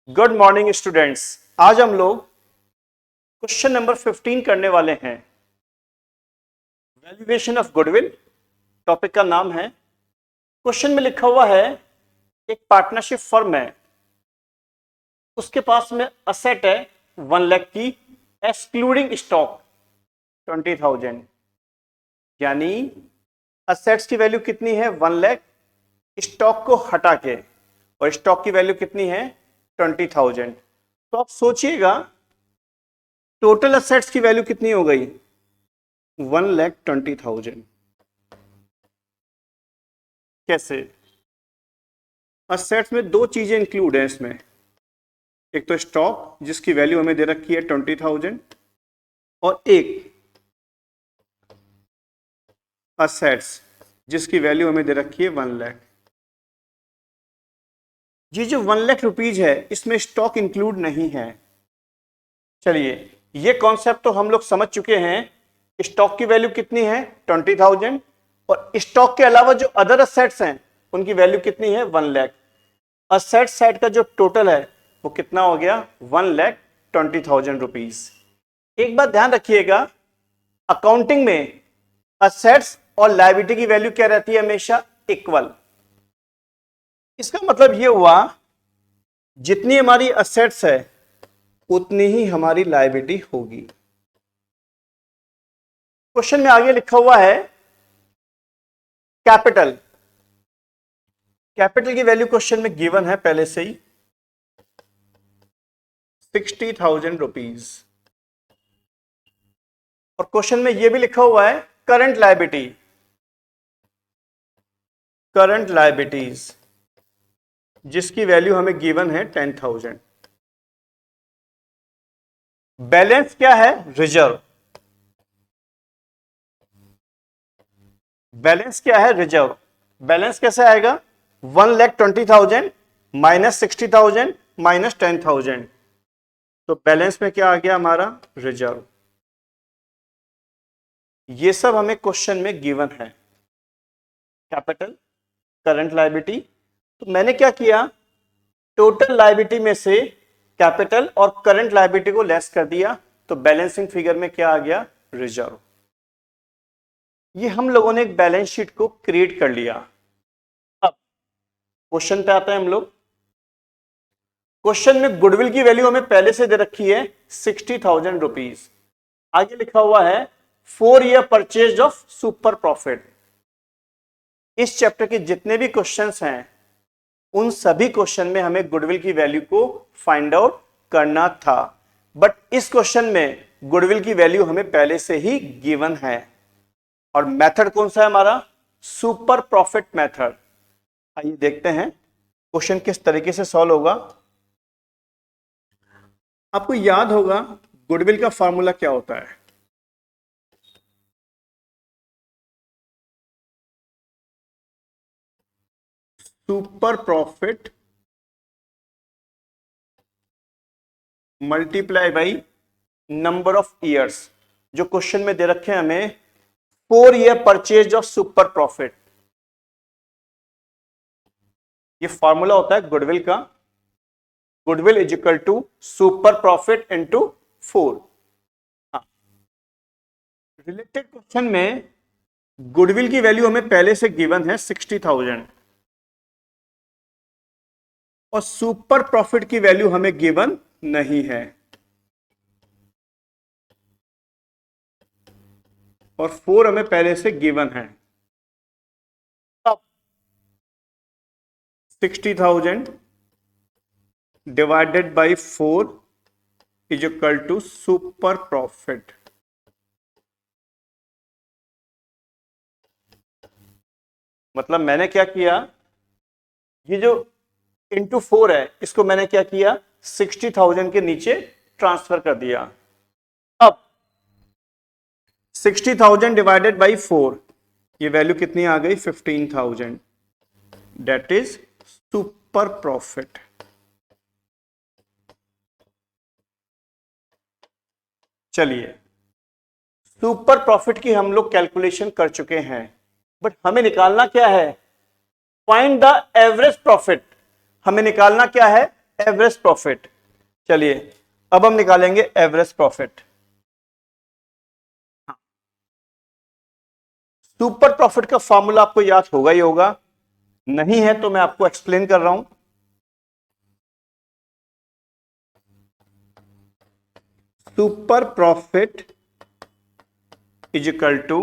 Good morning students. आज हम लोग क्वेश्चन नंबर 15 करने वाले हैं। वैल्यूएशन ऑफ गुडविल टॉपिक का नाम है। क्वेश्चन में लिखा हुआ है एक पार्टनरशिप फर्म है, उसके पास में असेट है 1 लाख की, एक्सक्लूडिंग स्टॉक 20,000, यानी असेट्स की वैल्यू कितनी है 1 लाख, स्टॉक को हटा के, और स्टॉक की वैल्यू कितनी है 20,000। तो आप सोचिएगा टोटल असेट्स की वैल्यू कितनी हो गई 1,20,000। कैसे? असेट्स में दो चीजें इंक्लूड है इसमें, एक तो स्टॉक जिसकी वैल्यू हमें दे रखी है 20,000, और एक असेट्स जिसकी वैल्यू हमें दे रखी है 1 लाख। ये जो 1 लाख रुपीज है इसमें स्टॉक इंक्लूड नहीं है। चलिए, ये कॉन्सेप्ट तो हम लोग समझ चुके हैं। स्टॉक की वैल्यू कितनी है 20,000, और स्टॉक के अलावा जो अदर असेट्स हैं उनकी वैल्यू कितनी है 1 लाख। असेट साइड का जो टोटल है वो कितना हो गया 1,20,000 रुपीज। एक बात ध्यान रखिएगा, अकाउंटिंग में असेट्स और लायबिलिटी की वैल्यू क्या रहती है हमेशा इक्वल। इसका मतलब ये हुआ जितनी हमारी असेट्स है उतनी ही हमारी लायबिलिटी होगी। क्वेश्चन में आगे लिखा हुआ है कैपिटल। कैपिटल की वैल्यू क्वेश्चन में गिवन है पहले से ही 60,000 रुपीज, और क्वेश्चन में यह भी लिखा हुआ है करंट लायबिलिटी, करंट लायबिलिटीज जिसकी वैल्यू हमें गिवन है 10,000। बैलेंस क्या है रिजर्व। बैलेंस क्या है रिजर्व। बैलेंस कैसे आएगा 1,20,000 माइनस 60,000 माइनस 10,000, तो बैलेंस में क्या आ गया हमारा रिजर्व। ये सब हमें क्वेश्चन में गिवन है, कैपिटल, करंट लायबिलिटी। तो मैंने क्या किया, टोटल लायबिलिटी में से कैपिटल और करंट लायबिलिटी को लेस कर दिया, तो बैलेंसिंग फिगर में क्या आ गया रिजर्व। ये हम लोगों ने एक बैलेंस शीट को क्रिएट कर लिया। अब क्वेश्चन पे आते हैं हम लोग। क्वेश्चन में गुडविल की वैल्यू हमें पहले से दे रखी है 60,000 रुपीज। आगे लिखा हुआ है 4 year purchase of super profit. इस चैप्टर के जितने भी क्वेश्चंस हैं उन सभी क्वेश्चन में हमें गुडविल की वैल्यू को फाइंड आउट करना था, बट इस क्वेश्चन में गुडविल की वैल्यू हमें पहले से ही गिवन है। और मेथड कौन सा है हमारा, सुपर प्रॉफिट मेथड। आइए देखते हैं क्वेश्चन किस तरीके से सॉल्व होगा। आपको याद होगा गुडविल का फॉर्मूला क्या होता है। Super profit multiply by number of years. जो क्वेश्चन में दे रखे हैं हमें 4 year purchase of super profit, ये फॉर्मूला होता है गुडविल का। Goodwill is equal to super profit into 4। Related question में गुडविल की वैल्यू हमें पहले से गिवन है 60,000, और सुपर प्रॉफिट की वैल्यू हमें गिवन नहीं है, और 4 हमें पहले से गिवन है। अब 60,000 divided by 4 is equal to super profit. मतलब मैंने क्या किया, ये जो इंटू 4 है इसको मैंने क्या किया 60,000 के नीचे ट्रांसफर कर दिया। अब 60,000 डिवाइडेड बाई 4, ये वैल्यू कितनी आ गई 15,000, दैट इज सुपर प्रॉफिट। चलिए, सुपर प्रॉफिट की हम लोग कैलकुलेशन कर चुके हैं, बट हमें निकालना क्या है, फाइंड द एवरेज प्रॉफिट। हमें निकालना क्या है एवरेज प्रॉफिट। चलिए अब हम निकालेंगे एवरेज प्रॉफिट। सुपर प्रॉफिट का फॉर्मूला आपको याद होगा ही होगा, नहीं है तो मैं आपको एक्सप्लेन कर रहा हूं। Super profit is equal to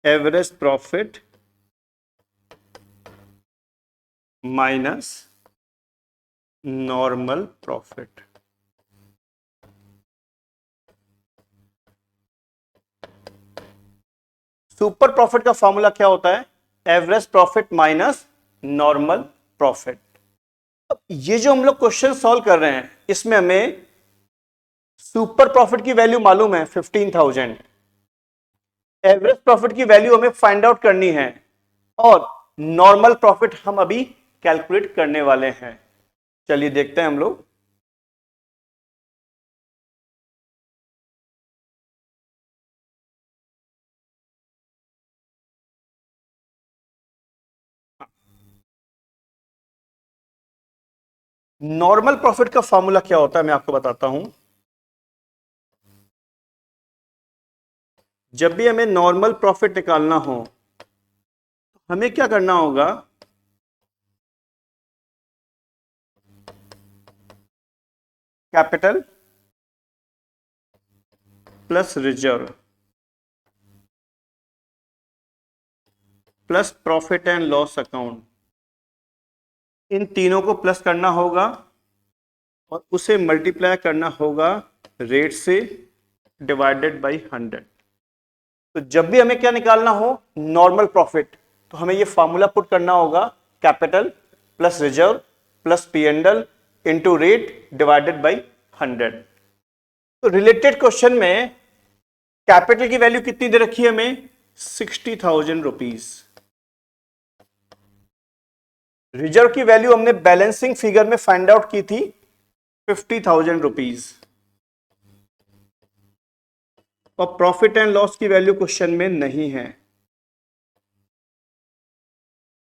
average profit minus normal profit. Super profit का फॉर्मूला क्या होता है? Average profit minus normal profit. अब ये जो हम लोग क्वेश्चन सॉल्व कर रहे हैं इसमें हमें सुपर प्रॉफिट की वैल्यू मालूम है 15,000, एवरेज प्रॉफिट की वैल्यू हमें फाइंड आउट करनी है और नॉर्मल प्रॉफिट हम अभी कैलकुलेट करने वाले हैं। चलिए देखते हैं हम लोग। नॉर्मल प्रॉफिट का फॉर्मूला क्या होता है मैं आपको बताता हूं। जब भी हमें नॉर्मल प्रॉफिट निकालना हो हमें क्या करना होगा, capital plus reserve plus profit and loss account, इन तीनों को प्लस करना होगा और उसे मल्टीप्लाई करना होगा रेट से डिवाइडेड बाय 100। तो जब भी हमें क्या निकालना हो नॉर्मल प्रॉफिट तो हमें ये फॉर्मूला पुट करना होगा, capital plus reserve plus P and L into rate divided by 100। तो रिलेटेड क्वेश्चन में कैपिटल की वैल्यू कितनी दे रखी है हमें 60,000 रुपीज। रिजर्व की वैल्यू हमने बैलेंसिंग फिगर में फाइंड आउट की थी 50,000 रुपीज और प्रॉफिट एंड लॉस की वैल्यू क्वेश्चन में नहीं है।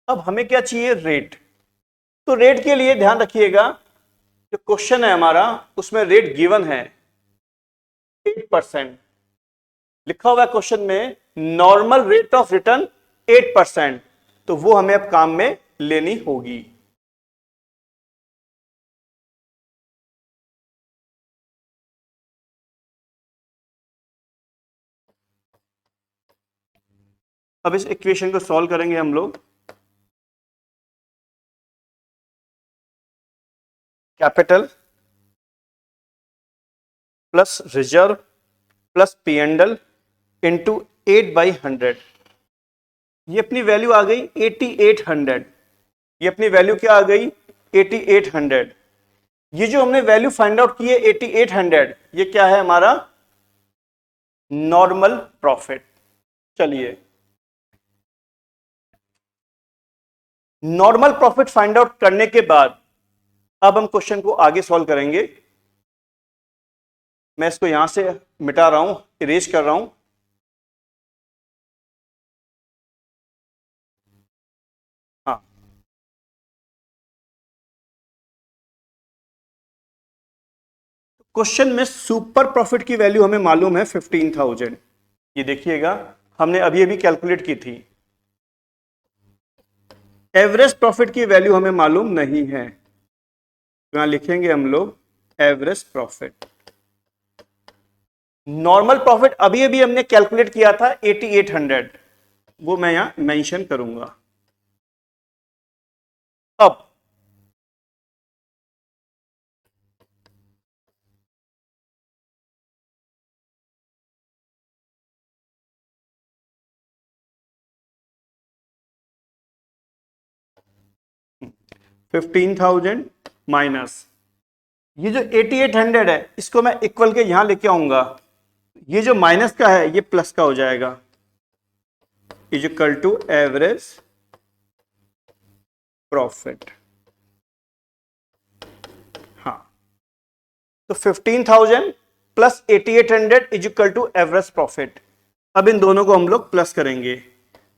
अब हमें क्या चाहिए रेट। तो रेट के लिए ध्यान रखिएगा जो क्वेश्चन है हमारा उसमें रेट गिवन है 8%, लिखा हुआ है क्वेश्चन में नॉर्मल रेट ऑफ रिटर्न 8%, तो वो हमें अब काम में लेनी होगी। अब इस इक्वेशन को सॉल्व करेंगे हम लोग। Capital plus reserve plus P and L into 8/100, ये अपनी वैल्यू आ गई 8800। ये अपनी वैल्यू क्या आ गई 8800। ये जो हमने वैल्यू फाइंड आउट की है 8800, ये क्या है हमारा नॉर्मल प्रॉफिट। चलिए नॉर्मल प्रॉफिट फाइंड आउट करने के बाद अब हम क्वेश्चन को आगे सॉल्व करेंगे। मैं इसको यहां से मिटा रहा हूं, इरेज कर रहा हूं। हाँ, क्वेश्चन में सुपर प्रॉफिट की वैल्यू हमें मालूम है 15,000। ये देखिएगा हमने अभी अभी कैलकुलेट की थी। एवरेज प्रॉफिट की वैल्यू हमें मालूम नहीं है, तो यहां लिखेंगे हम लोग एवरेज प्रॉफिट। नॉर्मल प्रॉफिट अभी अभी हमने कैलकुलेट किया था 8800, वो मैं यहां मेंशन करूंगा। अब $15,000 माइनस ये जो 8800 है इसको मैं इक्वल के यहां लेके आऊंगा, ये जो माइनस का है ये प्लस का हो जाएगा, is equal to average profit. हाँ, तो 15,000 plus 8800 is equal to average profit. अब इन दोनों को हम लोग प्लस करेंगे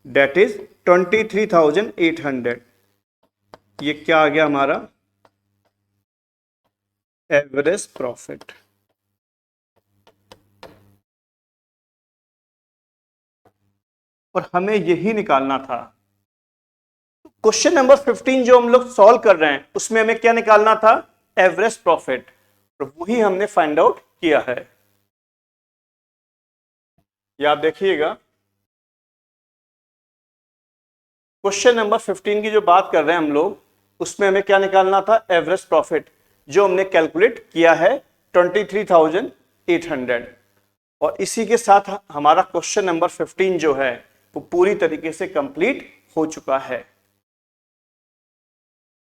दैट इज 23,800। ये क्या आ गया हमारा एवरेज प्रॉफिट। और हमें यही निकालना था। क्वेश्चन नंबर 15 जो हम लोग सॉल्व कर रहे हैं उसमें हमें क्या निकालना था, एवरेज प्रॉफिट, और वही हमने फाइंड आउट किया है। ये आप देखिएगा, क्वेश्चन नंबर 15 की जो बात कर रहे हैं हम लोग, उसमें हमें क्या निकालना था, एवरेज प्रॉफिट, जो हमने कैलकुलेट किया है 23,800। और इसी के साथ हमारा क्वेश्चन नंबर 15 जो है वो पूरी तरीके से कंप्लीट हो चुका है।